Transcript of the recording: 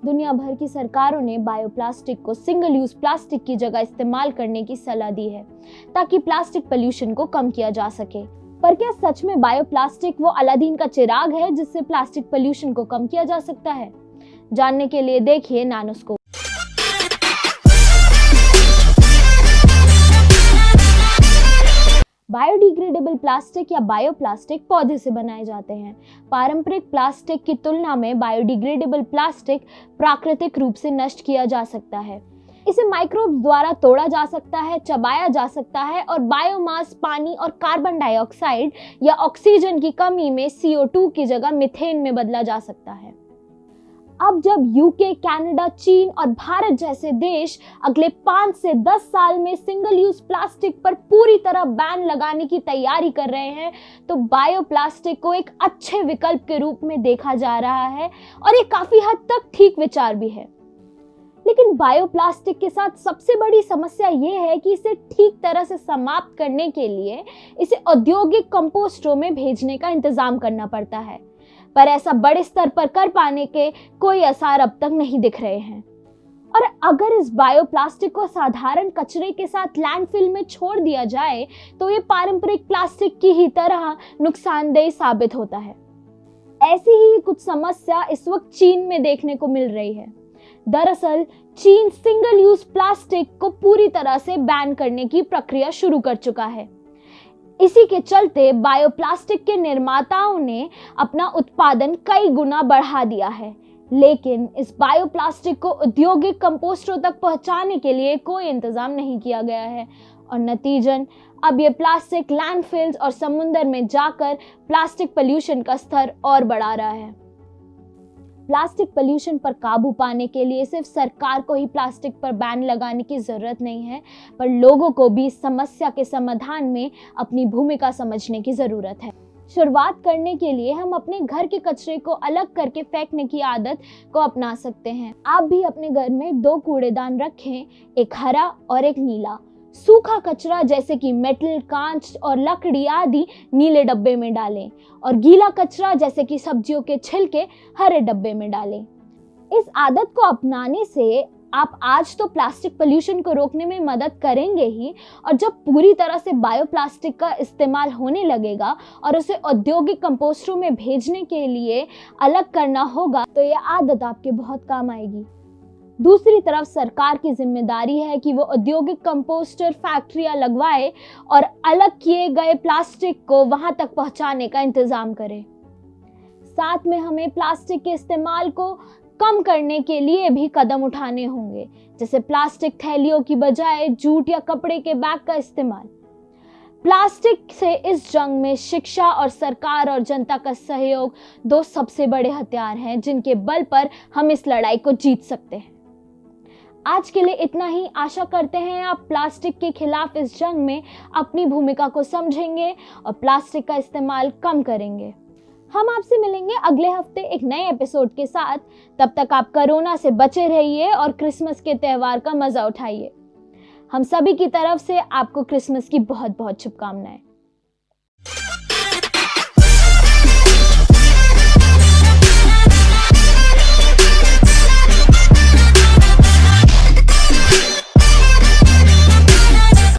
दुनिया भर की सरकारों ने बायोप्लास्टिक को सिंगल यूज प्लास्टिक की जगह इस्तेमाल करने की सलाह दी है ताकि प्लास्टिक पोल्यूशन को कम किया जा सके। पर क्या सच में बायोप्लास्टिक वो अलादीन का चिराग है जिससे प्लास्टिक पोल्यूशन को कम किया जा सकता है? जानने के लिए देखिए नानोस्कोप। बायोडिग्रेडेबल प्लास्टिक या बायोप्लास्टिक पौधे से बनाए जाते हैं। पारंपरिक प्लास्टिक की तुलना में बायोडिग्रेडेबल प्लास्टिक प्राकृतिक रूप से नष्ट किया जा सकता है। इसे माइक्रोब्स द्वारा तोड़ा जा सकता है, चबाया जा सकता है और बायोमास, पानी और कार्बन डाइऑक्साइड या ऑक्सीजन की कमी में CO2 की जगह मीथेन में बदला जा सकता है। अब जब यूके, कनाडा, चीन और भारत जैसे देश अगले 5 से 10 साल में सिंगल यूज प्लास्टिक पर पूरी तरह बैन लगाने की तैयारी कर रहे हैं, तो बायोप्लास्टिक को एक अच्छे विकल्प के रूप में देखा जा रहा है और ये काफी हद तक ठीक विचार भी है। लेकिन बायोप्लास्टिक के साथ सबसे बड़ी समस्या ये है कि इसे ठीक तरह से समाप्त करने के लिए इसे औद्योगिक कंपोस्टरों में भेजने का इंतजाम करना पड़ता है, पर ऐसा बड़े स्तर पर कर पाने के कोई आसार अब तक नहीं दिख रहे हैं। और अगर इस बायोप्लास्टिक को साधारण कचरे के साथ लैंडफिल में छोड़ दिया जाए तो ये पारंपरिक प्लास्टिक की ही तरह नुकसानदेह साबित होता है। ऐसी ही कुछ समस्या इस वक्त चीन में देखने को मिल रही है। दरअसल चीन सिंगल यूज प्लास्टिक को पूरी तरह से बैन करने की प्रक्रिया शुरू कर चुका है। इसी के चलते बायोप्लास्टिक के निर्माताओं ने अपना उत्पादन कई गुना बढ़ा दिया है, लेकिन इस बायोप्लास्टिक को औद्योगिक कंपोस्टरों तक पहुंचाने के लिए कोई इंतजाम नहीं किया गया है और नतीजन अब ये प्लास्टिक लैंडफिल्स और समुद्र में जाकर प्लास्टिक पोल्यूशन का स्तर और बढ़ा रहा है। प्लास्टिक पोल्यूशन पर काबू पाने के लिए सिर्फ सरकार को ही प्लास्टिक पर बैन लगाने की जरूरत नहीं है, पर लोगों को भी इस समस्या के समाधान में अपनी भूमिका समझने की जरूरत है। शुरुआत करने के लिए हम अपने घर के कचरे को अलग करके फेंकने की आदत को अपना सकते हैं। आप भी अपने घर में 2 कूड़ेदान रखें, एक हरा और एक नीला। सूखा कचरा जैसे कि मेटल, कांच और लकड़ी आदि नीले डब्बे में डालें और गीला कचरा जैसे कि सब्जियों के छिलके हरे डब्बे में डालें। इस आदत को अपनाने से आप आज तो प्लास्टिक पोल्यूशन को रोकने में मदद करेंगे ही, और जब पूरी तरह से बायोप्लास्टिक का इस्तेमाल होने लगेगा और उसे औद्योगिक कंपोस्टरों में भेजने के लिए अलग करना होगा तो यह आदत आपके बहुत काम आएगी। दूसरी तरफ सरकार की जिम्मेदारी है कि वो औद्योगिक कंपोस्टर फैक्ट्रियां लगवाए और अलग किए गए प्लास्टिक को वहां तक पहुंचाने का इंतजाम करे। साथ में हमें प्लास्टिक के इस्तेमाल को कम करने के लिए भी कदम उठाने होंगे, जैसे प्लास्टिक थैलियों की बजाय जूट या कपड़े के बैग का इस्तेमाल। प्लास्टिक से इस जंग में शिक्षा और सरकार और जनता का सहयोग 2 सबसे बड़े हथियार हैं जिनके बल पर हम इस लड़ाई को जीत सकते हैं। आज के लिए इतना ही। आशा करते हैं आप प्लास्टिक के खिलाफ इस जंग में अपनी भूमिका को समझेंगे और प्लास्टिक का इस्तेमाल कम करेंगे। हम आपसे मिलेंगे अगले हफ्ते एक नए एपिसोड के साथ। तब तक आप कोरोना से बचे रहिए और क्रिसमस के त्यौहार का मजा उठाइए। हम सभी की तरफ से आपको क्रिसमस की बहुत बहुत शुभकामनाएं।